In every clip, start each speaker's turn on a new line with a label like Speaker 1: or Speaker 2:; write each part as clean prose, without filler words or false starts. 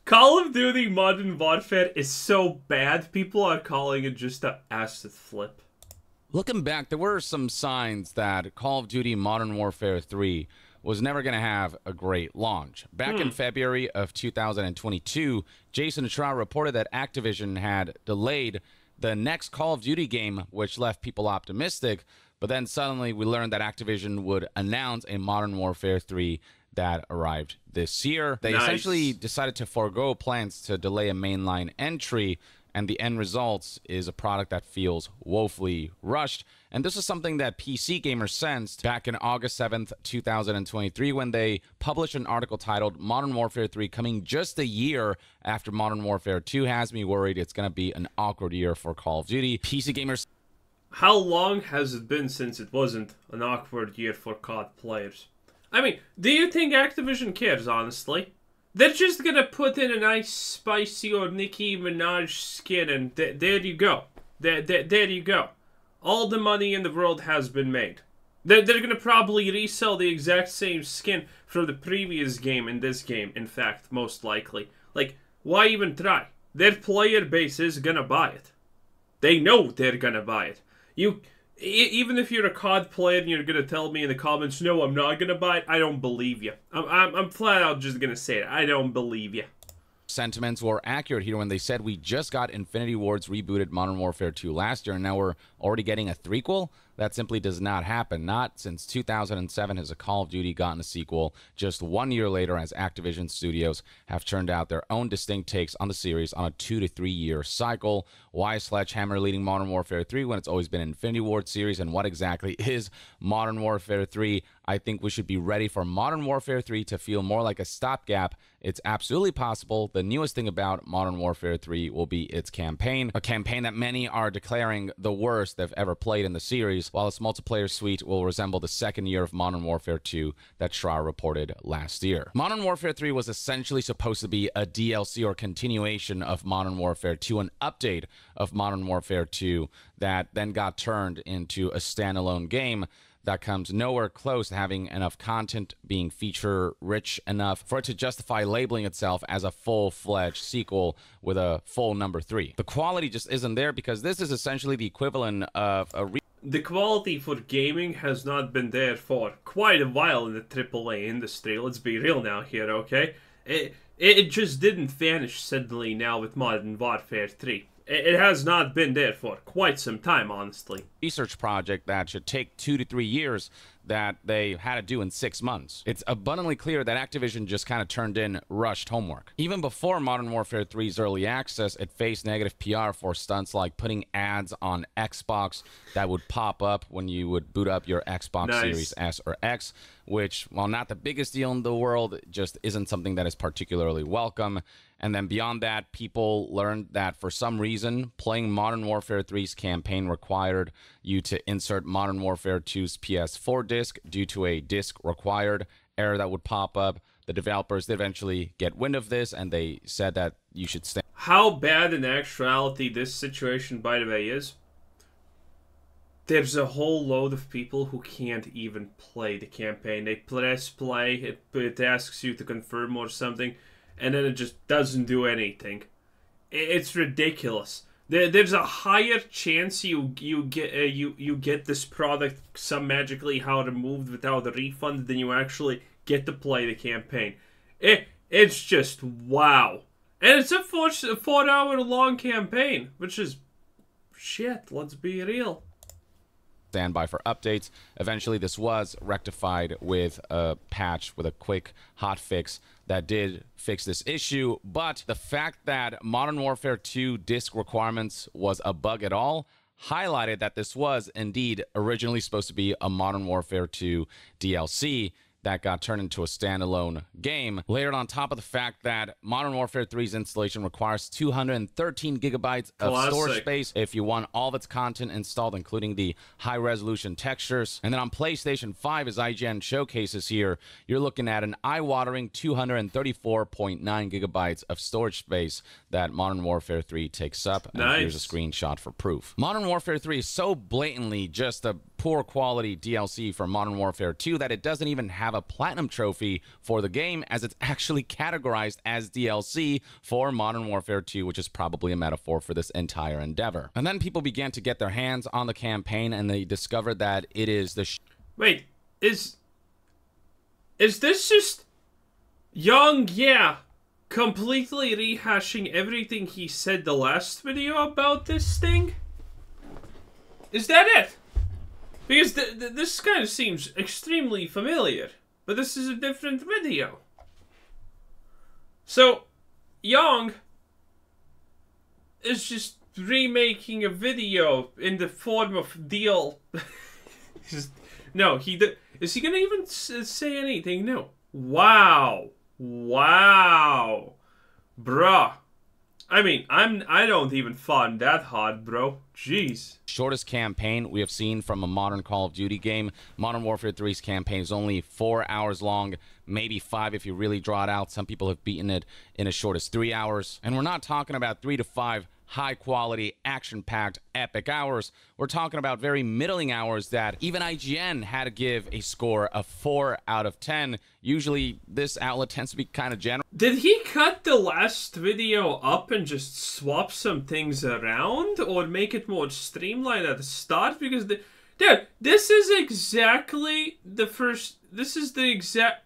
Speaker 1: Call of Duty Modern Warfare is so bad, people are calling it just a asset flip.
Speaker 2: Looking back, there were some signs that Call of Duty Modern Warfare 3 was never going to have a great launch. Back in February of 2022, Jason Schreier reported that Activision had delayed the next Call of Duty game, which left people optimistic. But then suddenly we learned that Activision would announce a Modern Warfare 3 that arrived this year. They essentially decided to forego plans to delay a mainline entry, and the end result is a product that feels woefully rushed. And this is something that PC gamers sensed back in August 7th, 2023, when they published an article titled Modern Warfare 3 coming just a year after Modern Warfare 2 has me worried it's going to be an awkward year for Call of Duty. PC gamers.
Speaker 1: How long has it been since it wasn't an awkward year for COD players? I mean, do you think Activision cares, honestly? They're just gonna put in a nice, spicy or Nicki Minaj skin, and there you go. There you go. All the money in the world has been made. They're gonna probably resell the exact same skin from the previous game in this game, in fact, most likely. Like, why even try? Their player base is gonna buy it. They know they're gonna buy it. Even if you're a COD player and you're gonna tell me in the comments, no, I'm not gonna buy it, I don't believe you. I'm flat out just gonna say it. I don't believe you.
Speaker 2: Sentiments were accurate here when they said we just got Infinity Ward's rebooted Modern Warfare 2 last year, and now we're already getting a threequel? That simply does not happen. Not since 2007 has a Call of Duty gotten a sequel, just 1 year later as Activision Studios have turned out their own distinct takes on the series on a 2 to 3 year cycle. Why is Sledgehammer leading Modern Warfare 3 when it's always been Infinity Ward series, and what exactly is Modern Warfare 3? I think we should be ready for Modern Warfare 3 to feel more like a stopgap. It's absolutely possible. The newest thing about Modern Warfare 3 will be its campaign, a campaign that many are declaring the worst they've ever played in the series, while its multiplayer suite will resemble the second year of Modern Warfare 2 that Schreier reported last year. Modern Warfare 3 was essentially supposed to be a DLC or continuation of Modern Warfare 2, an update of Modern Warfare 2 that then got turned into a standalone game that comes nowhere close to having enough content, being feature-rich enough for it to justify labeling itself as a full-fledged sequel with a full number 3. The quality just isn't there because this is essentially the equivalent of a
Speaker 1: the quality for gaming has not been there for quite a while in the AAA industry. Let's be real now here, okay? It just didn't vanish suddenly now with Modern Warfare 3. It has not been there for quite some time, honestly.
Speaker 2: Research project that should take 2 to 3 years that they had to do in 6 months. It's abundantly clear that Activision just kind of turned in rushed homework. Even before Modern Warfare 3's early access, it faced negative PR for stunts like putting ads on Xbox that would pop up when you would boot up your Xbox Series S or X, which, while not the biggest deal in the world, just isn't something that is particularly welcome. And then beyond that, people learned that for some reason, playing Modern Warfare 3's campaign required you to insert Modern Warfare 2's PS4 disc due to a disc required error that would pop up. The developers did eventually get wind of this, and they said that you should stay.
Speaker 1: How bad in actuality this situation, by the way, is? There's a whole load of people who can't even play the campaign. They press play, it asks you to confirm or something, and then it just doesn't do anything. It's ridiculous. There's a higher chance you get this product some magically how removed without a refund than you actually get to play the campaign. It's just wow. And it's a 4-hour long campaign, which is shit, let's be real.
Speaker 2: Standby for updates. Eventually this was rectified with a patch, with a quick hot fix that did fix this issue, but the fact that Modern Warfare 2 disc requirements was a bug at all highlighted that this was indeed originally supposed to be a Modern Warfare 2 DLC that got turned into a standalone game. Layered on top of the fact that Modern Warfare 3's installation requires 213 gigabytes of storage space if you want all of its content installed, including the high-resolution textures. And then on PlayStation 5, as IGN showcases here, you're looking at an eye-watering 234.9 gigabytes of storage space that Modern Warfare 3 takes up. And here's a screenshot for proof. Modern Warfare 3 is so blatantly just a poor quality DLC for Modern Warfare 2 that it doesn't even have a platinum trophy for the game, as it's actually categorized as DLC for Modern Warfare 2, which is probably a metaphor for this entire endeavor. And then people began to get their hands on the campaign, and they discovered that it is the
Speaker 1: Wait, is this just Young, completely rehashing everything he said the last video about this thing? Is that it? Because this kind of seems extremely familiar, but this is a different video. So, Young is just remaking a video in the form of deal. No, is he gonna even say anything? No. Wow. Wow. Bruh. I mean, I don't even find that hard, bro. Jeez.
Speaker 2: Shortest campaign we have seen from a modern Call of Duty game. Modern Warfare 3's campaign is only 4 hours long, maybe 5 if you really draw it out. Some people have beaten it in as short as 3 hours. And we're not talking about 3 to 5 high-quality, action-packed, epic hours. We're talking about very middling hours that even IGN had to give a score of 4 out of 10. Usually, this outlet tends to be kind of general.
Speaker 1: Did he cut the last video up and just swap some things around? Or make it more streamlined at the start? Because, dude, this is exactly the first... This is the exact...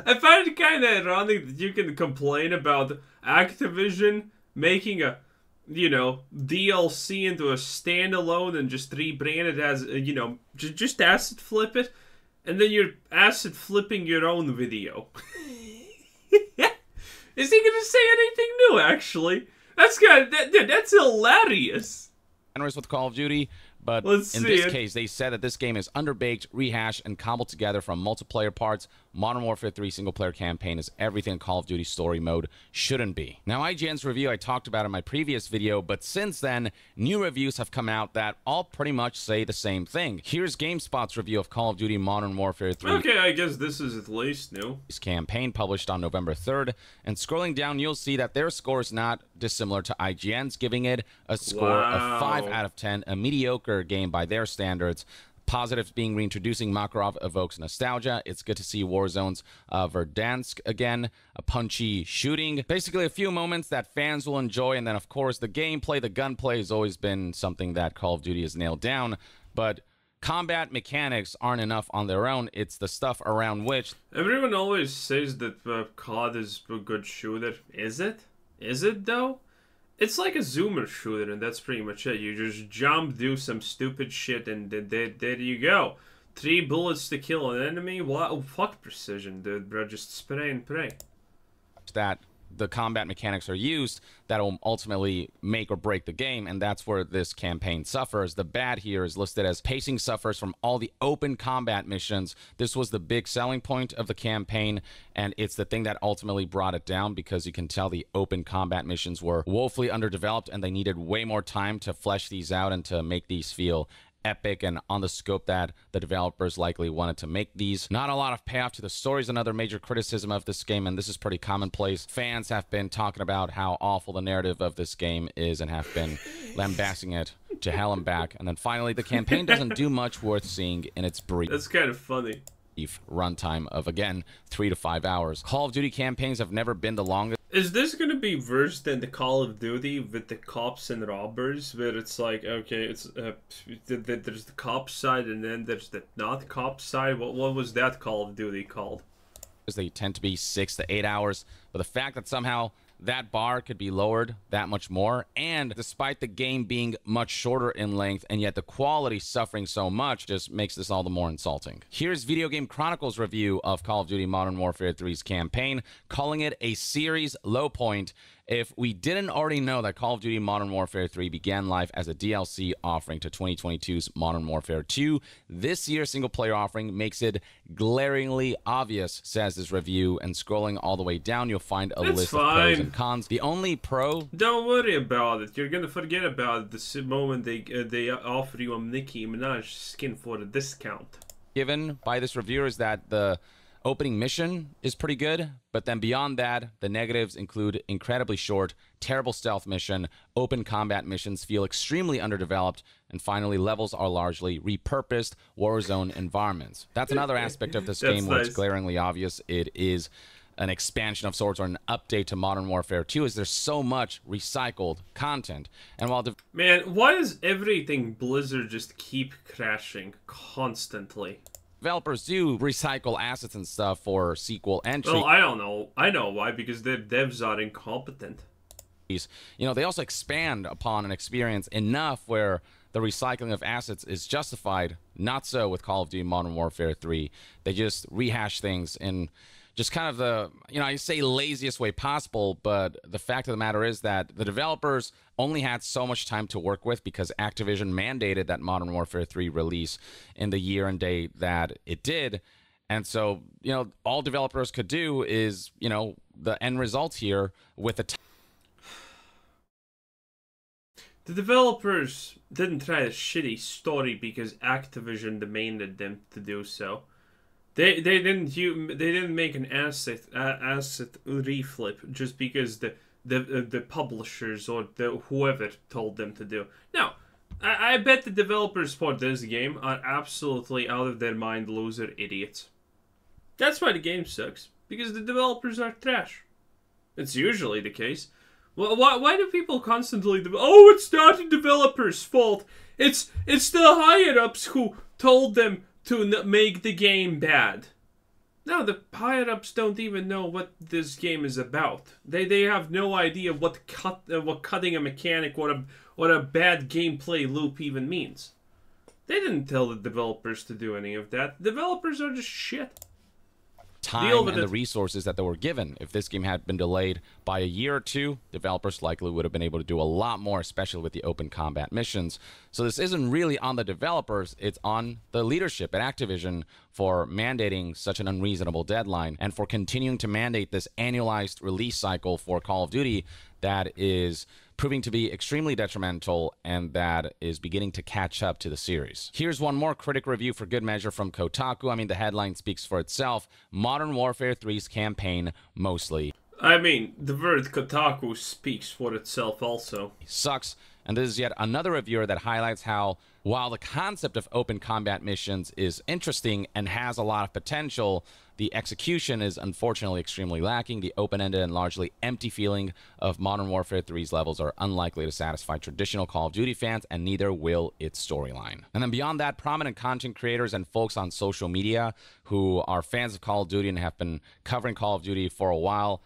Speaker 1: I find it kind of ironic that you can complain about Activision making a, DLC into a standalone and just rebrand it as, just asset flip it, and then you're asset flipping your own video. Is he gonna say anything new, actually? That's that's hilarious.
Speaker 2: With Call of Duty, but in this case, they said that this game is underbaked, rehashed, and cobbled together from multiplayer parts. Modern Warfare 3 single-player campaign is everything Call of Duty story mode shouldn't be. Now, IGN's review I talked about in my previous video, but since then, new reviews have come out that all pretty much say the same thing. Here's GameSpot's review of Call of Duty Modern Warfare 3.
Speaker 1: Okay, I guess this is at least new.
Speaker 2: This campaign published on November 3rd, and scrolling down, you'll see that their score is not dissimilar to IGN's, giving it a score of 5 out of 10, a mediocre game by their standards. Positives being reintroducing Makarov evokes nostalgia. It's good to see Warzone's Verdansk again. A punchy shooting. Basically a few moments that fans will enjoy. And then, of course, the gameplay, the gunplay has always been something that Call of Duty has nailed down. But combat mechanics aren't enough on their own. It's the stuff around which...
Speaker 1: Everyone always says that COD is a good shooter. Is it? Is it, though? It's like a zoomer shooter, and that's pretty much it. You just jump, do some stupid shit, and there you go. 3 bullets to kill an enemy? What? Oh, fuck precision, dude, bro. Just spray and pray.
Speaker 2: That the combat mechanics are used that will ultimately make or break the game, and that's where this campaign suffers. The bad here is listed as pacing suffers from all the open combat missions. This was the big selling point of the campaign, and it's the thing that ultimately brought it down, because you can tell the open combat missions were woefully underdeveloped, and they needed way more time to flesh these out and to make these feel epic and on the scope that the developers likely wanted to make these. Not a lot of payoff to the story is another major criticism of this game, and this is pretty commonplace. Fans have been talking about how awful the narrative of this game is and have been lambasting it to hell and back. And then finally, the campaign doesn't do much worth seeing in its brief.
Speaker 1: That's kind of funny.
Speaker 2: Runtime of, again, 3 to 5 hours. Call of Duty campaigns have never been the longest.
Speaker 1: Is this gonna be worse than the Call of Duty with the cops and robbers, where it's like, okay, it's there's the cop side and then there's the not cop side? What was that Call of Duty called?
Speaker 2: They tend to be 6 to 8 hours, but the fact that somehow that bar could be lowered that much more, and despite the game being much shorter in length and yet the quality suffering so much, just makes this all the more insulting. Here's Video Game Chronicles' review of Call of Duty Modern Warfare 3's campaign, calling it a series low point. If we didn't already know that Call of Duty Modern Warfare 3 began life as a DLC offering to 2022's Modern Warfare 2, this year's single-player offering makes it glaringly obvious, says this review, and scrolling all the way down, you'll find a list of pros and cons. The only pro...
Speaker 1: Don't worry about it. You're gonna forget about the moment they offer you a Nicki Minaj skin for a discount.
Speaker 2: Given by this reviewer is that the Opening mission is pretty good, but then beyond that, the negatives include incredibly short, terrible stealth mission, open combat missions feel extremely underdeveloped, and finally, levels are largely repurposed Warzone environments. That's another aspect of this game where it's glaringly obvious it is an expansion of sorts or an update to Modern Warfare 2, is there's so much recycled content. And while
Speaker 1: man, why does everything Blizzard just keep crashing constantly?
Speaker 2: Developers do recycle assets and stuff for sequel entry.
Speaker 1: Well, I don't know. I know why, because their devs are incompetent.
Speaker 2: You know, they also expand upon an experience enough where the recycling of assets is justified. Not so with Call of Duty Modern Warfare 3. They just rehash things in just kind of the, you know, I say laziest way possible, but the fact of the matter is that the developers only had so much time to work with because Activision mandated that Modern Warfare 3 release in the year and day that it did. And so, you know, all developers could do is, you know, the end result here with the
Speaker 1: developers didn't try a shitty story because Activision demanded them to do so. They didn't make an asset reflip just because the publishers or whoever told them to do. Now, I bet the developers for this game are absolutely out of their mind loser idiots. That's why the game sucks, because the developers are trash. It's usually the case. Well, why do people constantly oh, it's not the developers' fault. It's the higher ups who told them to make the game bad. No, the higher-ups don't even know what this game is about. They have no idea what cutting a mechanic or a bad gameplay loop even means. They didn't tell the developers to do any of that. The developers are just shit.
Speaker 2: Time and the resources that they were given. If this game had been delayed by a year or two, developers likely would have been able to do a lot more, especially with the open combat missions. So this isn't really on the developers, it's on the leadership at Activision for mandating such an unreasonable deadline and for continuing to mandate this annualized release cycle for Call of Duty that is proving to be extremely detrimental and that is beginning to catch up to the series. Here's one more critic review for good measure from Kotaku. I mean, the headline speaks for itself. Modern Warfare 3's campaign mostly.
Speaker 1: I mean, the word Kotaku speaks for itself also.
Speaker 2: Sucks. And this is yet another reviewer that highlights how, while the concept of open combat missions is interesting and has a lot of potential, the execution is unfortunately extremely lacking. The open-ended and largely empty feeling of Modern Warfare 3's levels are unlikely to satisfy traditional Call of Duty fans, and neither will its storyline. And then beyond that, prominent content creators and folks on social media who are fans of Call of Duty and have been covering Call of Duty for a while,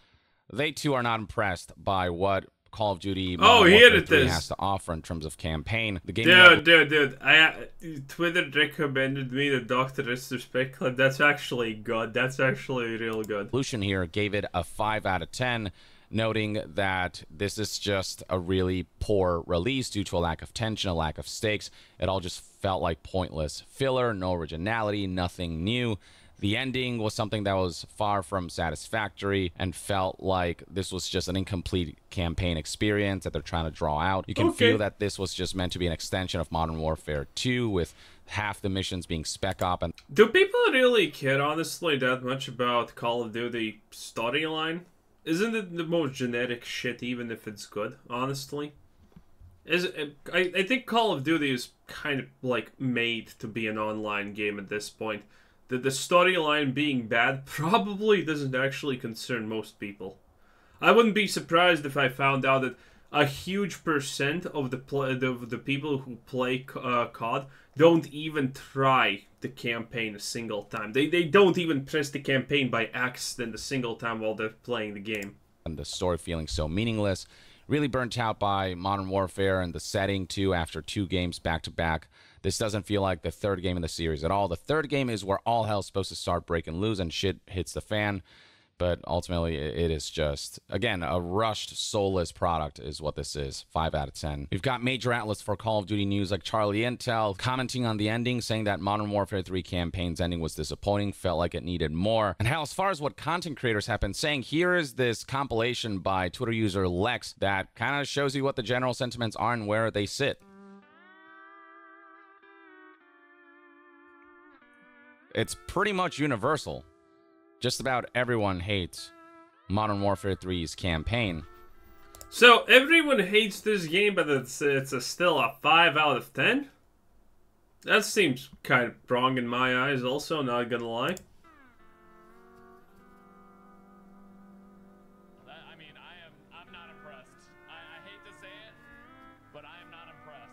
Speaker 2: they too are not impressed by what Call of Duty Modern Warfare 3 has to offer in terms of campaign. The game
Speaker 1: dude, Twitter recommended me the Dr. Disrespect clip. That's actually good. That's actually real good.
Speaker 2: Evolution here gave it a 5 out of 10, noting that this is just a really poor release due to a lack of tension, a lack of stakes. It all just felt like pointless filler, no originality, nothing new. The ending was something that was far from satisfactory and felt like this was just an incomplete campaign experience that they're trying to draw out. You can feel that this was just meant to be an extension of Modern Warfare 2 with half the missions being spec op. And
Speaker 1: do people really care, honestly, that much about Call of Duty storyline? Isn't it the most generic shit, even if it's good, honestly? I think Call of Duty is kind of like made to be an online game at this point. The storyline being bad probably doesn't actually concern most people. I wouldn't be surprised if I found out that a huge percent of the people who play COD don't even try the campaign a single time. They don't even press the campaign by accident a single time while they're playing the game.
Speaker 2: And the story feeling so meaningless. Really burnt out by Modern Warfare and the setting too after 2 games back to back. This doesn't feel like the third game in the series at all. The third game is where all hell's supposed to start breaking loose and shit hits the fan. But ultimately, it is just, again, a rushed, soulless product is what this is. 5 out of 10. We've got major outlets for Call of Duty news like Charlie Intel commenting on the ending, saying that Modern Warfare 3 campaign's ending was disappointing, felt like it needed more. And hell, as far as what content creators have been saying, here is this compilation by Twitter user Lex that kind of shows you what the general sentiments are and where they sit. It's pretty much universal. Just about everyone hates Modern Warfare 3's campaign.
Speaker 1: So everyone hates this game, but it's still a 5 out of 10? That seems kind of wrong in my eyes also, not gonna lie.
Speaker 3: I'm not impressed. I hate to say it, but I am not impressed.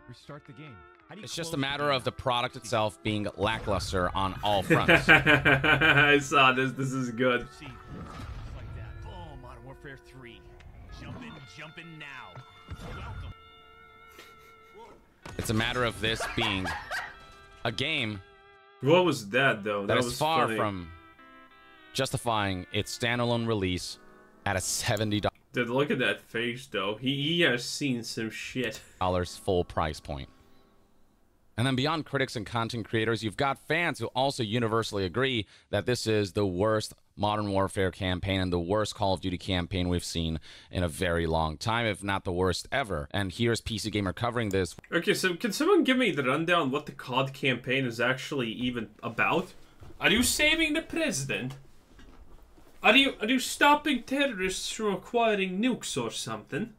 Speaker 4: Restart the game.
Speaker 2: It's just a matter of the product itself being lackluster on all fronts.
Speaker 1: I saw this. This is good.
Speaker 4: See, like that. Boom, Modern Warfare 3. Jumping now. Welcome.
Speaker 2: It's a matter of this being a game
Speaker 1: What was that though?
Speaker 2: that
Speaker 1: That
Speaker 2: is
Speaker 1: was
Speaker 2: far
Speaker 1: funny.
Speaker 2: from justifying its standalone release at a $70
Speaker 1: Dude, look at that face though. He has seen some shit.
Speaker 2: full price point. And then beyond critics and content creators, you've got fans who also universally agree that this is the worst Modern Warfare campaign and the worst Call of Duty campaign we've seen in a very long time, if not the worst ever. And here's PC Gamer covering this.
Speaker 1: Okay, so can someone give me the rundown what the COD campaign is actually even about? Are you saving the president? Are you stopping terrorists from acquiring nukes or something?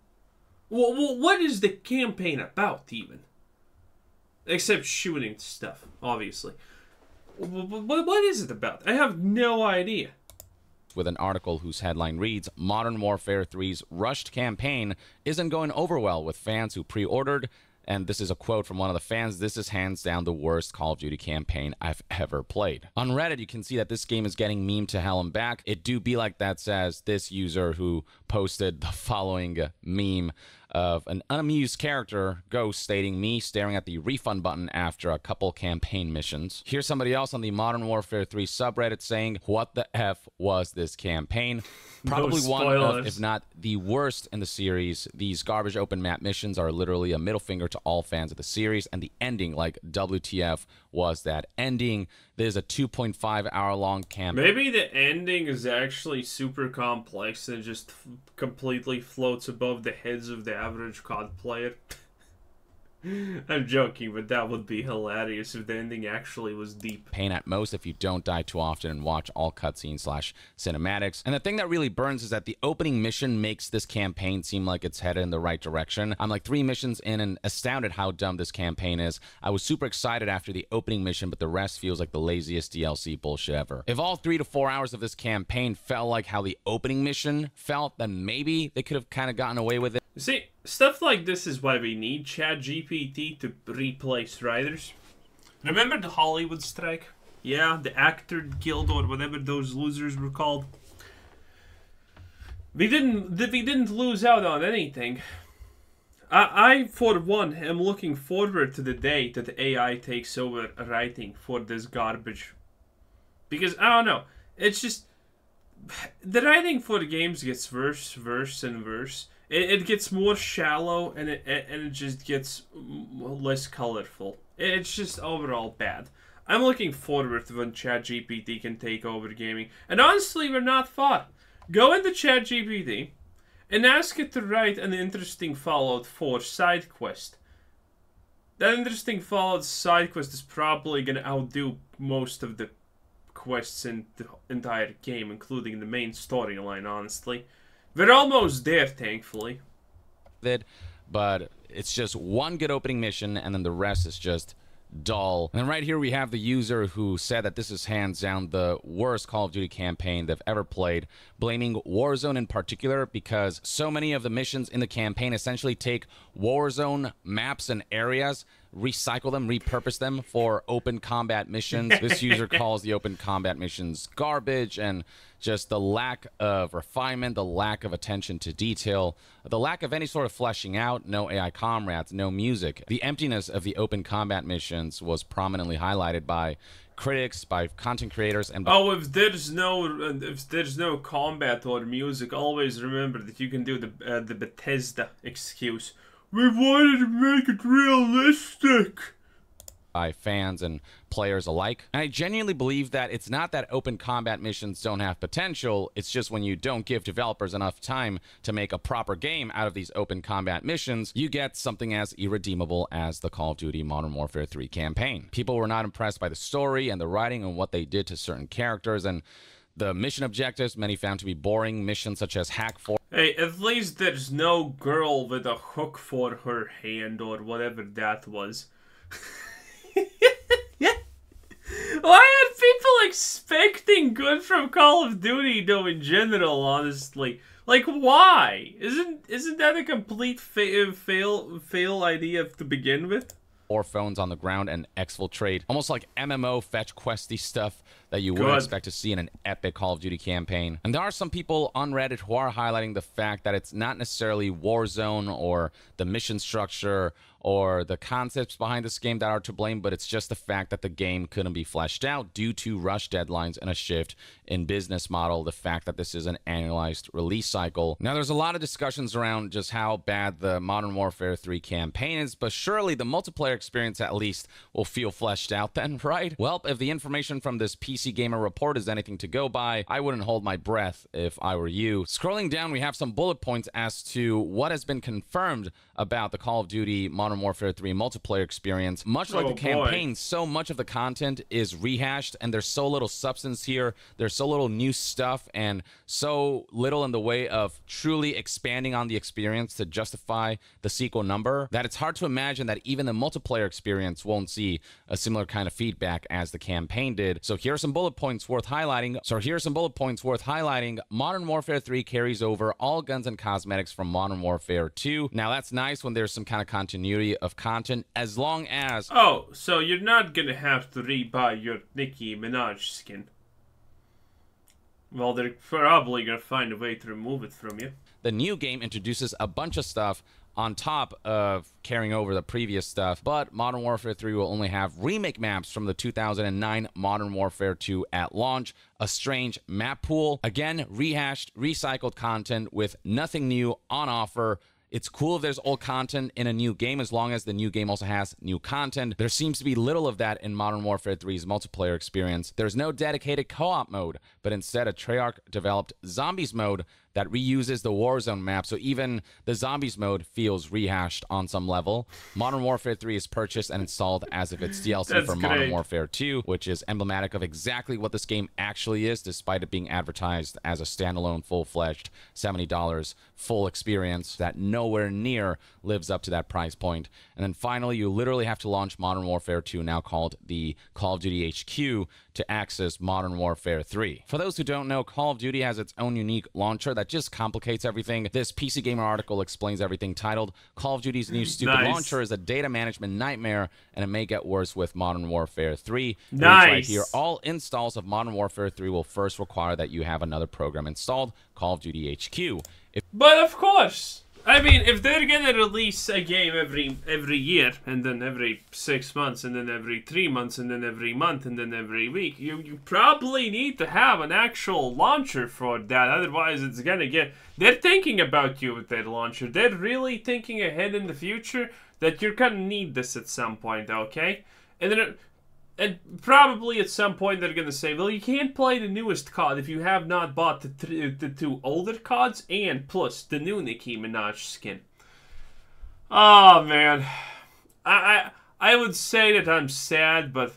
Speaker 1: What is the campaign about even? Except shooting stuff, obviously. What is it about? I have no idea.
Speaker 2: With an article whose headline reads, Modern Warfare 3's rushed campaign isn't going over well with fans who pre-ordered. And this is a quote from one of the fans. This is hands down the worst Call of Duty campaign I've ever played. On Reddit, you can see that this game is getting memed to hell and back. It do be like that, says this user who posted the following meme of an unamused character, Ghost, stating me staring at the refund button after a couple campaign missions. Here's somebody else on the Modern Warfare 3 subreddit saying, what the F was this campaign? Probably
Speaker 1: No
Speaker 2: one of,
Speaker 1: spoilers.
Speaker 2: if not the worst in the series. These garbage open map missions are literally a middle finger to all fans of the series, and the ending, like WTF was that ending. There's a 2.5 hour long campaign.
Speaker 1: Maybe the ending is actually super complex and just completely floats above the heads of the average COD player. I'm joking, but that would be hilarious if the ending actually was deep.
Speaker 2: Pain at most if you don't die too often and watch all cutscenes / cinematics. And the thing that really burns is that the opening mission makes this campaign seem like it's headed in the right direction. I'm like 3 missions in and astounded how dumb this campaign is. I was super excited after the opening mission, but the rest feels like the laziest DLC bullshit ever. If all 3 to 4 hours of this campaign felt like how the opening mission felt, then maybe they could have kind of gotten away with it.
Speaker 1: See, stuff like this is why we need ChatGPT to replace writers. Remember the Hollywood strike? Yeah, the Actor Guild or whatever those losers were called. We didn't lose out on anything. I for one am looking forward to the day that the AI takes over writing for this garbage. Because I don't know, it's just the writing for the games gets worse and worse. It gets more shallow and it just gets less colorful. It's just overall bad. I'm looking forward to when ChatGPT can take over gaming. And honestly, we're not far. Go into ChatGPT and ask it to write an interesting Fallout 4 side quest. That interesting Fallout side quest is probably going to outdo most of the quests in the entire game, including the main storyline, honestly. We're almost there, thankfully.
Speaker 2: But it's just one good opening mission, and then the rest is just dull. And then right here we have the user who said that this is hands down the worst Call of Duty campaign they've ever played, blaming Warzone in particular because so many of the missions in the campaign essentially take Warzone maps and areas, recycle them, repurpose them for open combat missions. This user calls the open combat missions garbage, and just the lack of refinement, the lack of attention to detail, the lack of any sort of fleshing out, no AI comrades, no music. The emptiness of the open combat missions was prominently highlighted by critics, by content creators, and by
Speaker 1: if there's no combat or music, always remember that you can do the Bethesda excuse. We wanted to make it realistic.
Speaker 2: by fans and players alike. And I genuinely believe that it's not that open combat missions don't have potential, it's just when you don't give developers enough time to make a proper game out of these open combat missions, you get something as irredeemable as the Call of Duty Modern Warfare 3 campaign. People were not impressed by the story and the writing and what they did to certain characters, and the mission objectives many found to be boring. Missions such as Hack 4.
Speaker 1: Hey, at least there's no girl with a hook for her hand or whatever that was. Why are people expecting good from Call of Duty though in general, honestly? Like, why? Isn't that a complete fail idea to begin with?
Speaker 2: Or phones on the ground and exfiltrate. Almost like MMO fetch questy stuff that you wouldn't expect to see in an epic Call of Duty campaign. And there are some people on Reddit who are highlighting the fact that it's not necessarily Warzone or the mission structure or the concepts behind this game that are to blame, but it's just the fact that the game couldn't be fleshed out due to rush deadlines and a shift in business model, the fact that this is an annualized release cycle. Now, there's a lot of discussions around just how bad the Modern Warfare 3 campaign is, but surely the multiplayer experience at least will feel fleshed out then, right? Well, if the information from this PC Gamer report is anything to go by, I wouldn't hold my breath if I were you. Scrolling down, we have some bullet points as to what has been confirmed about the Call of Duty Modern Warfare 3 multiplayer experience. Much like the campaign, so much of the content is rehashed, and there's so little substance here. There's so little new stuff, and so little in the way of truly expanding on the experience to justify the sequel number, that it's hard to imagine that even the multiplayer experience won't see a similar kind of feedback as the campaign did. So here are some bullet points worth highlighting. Modern Warfare 3 carries over all guns and cosmetics from Modern Warfare 2. Now, that's nice when there's some kind of continuity of content, as long as...
Speaker 1: Oh, so you're not gonna have to rebuy your Nicki Minaj skin. Well, they're probably gonna find a way to remove it from you.
Speaker 2: The new game introduces a bunch of stuff on top of carrying over the previous stuff, but Modern Warfare 3 will only have remake maps from the 2009 Modern Warfare 2 at launch, a strange map pool, again, rehashed, recycled content with nothing new on offer. It's cool if there's old content in a new game, as long as the new game also has new content. There seems to be little of that in Modern Warfare 3's multiplayer experience. There's no dedicated co-op mode, but instead a Treyarch-developed Zombies mode that reuses the Warzone map, so even the Zombies mode feels rehashed on some level. Modern Warfare 3 is purchased and installed as if it's DLC for Modern Warfare 2, which is emblematic of exactly what this game actually is, despite it being advertised as a standalone, full-fledged, $70 full experience that nowhere near lives up to that price point. And then finally, you literally have to launch Modern Warfare 2, now called the Call of Duty HQ, to access Modern Warfare 3. For those who don't know, Call of Duty has its own unique launcher that just complicates everything. This PC Gamer article explains everything, titled Call of Duty's new stupid launcher is a data management nightmare, and it may get worse with Modern Warfare 3. Right here, all installs of Modern Warfare 3 will first require that you have another program installed, Call of Duty HQ.
Speaker 1: But of course, I mean, if they're gonna release a game every year, and then every 6 months, and then every 3 months, and then every month, and then every week, you probably need to have an actual launcher for that. Otherwise, it's gonna get... They're thinking about you with that launcher. They're really thinking ahead in the future that you're gonna need this at some point, okay? And then... And probably at some point they're going to say, well, you can't play the newest COD if you have not bought the two older CODs and plus the new Nicki Minaj skin. Oh, man. I would say that I'm sad, but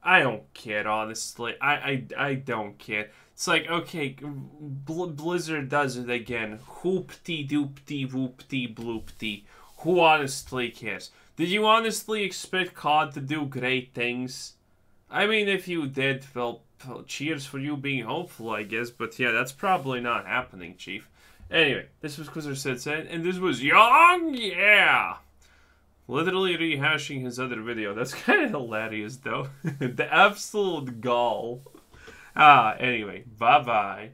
Speaker 1: I don't care, honestly. I don't care. It's like, okay, Blizzard does it again. Hoopty-doopty-whoopty-bloopty. Who honestly cares? Did you honestly expect COD to do great things? I mean, if you did, well, cheers for you being hopeful, I guess. But yeah, that's probably not happening, Chief. Anyway, this was Quizzer Said, and this was Young, yeah! Literally rehashing his other video. That's kind of hilarious, though. The absolute gall. Anyway, bye-bye.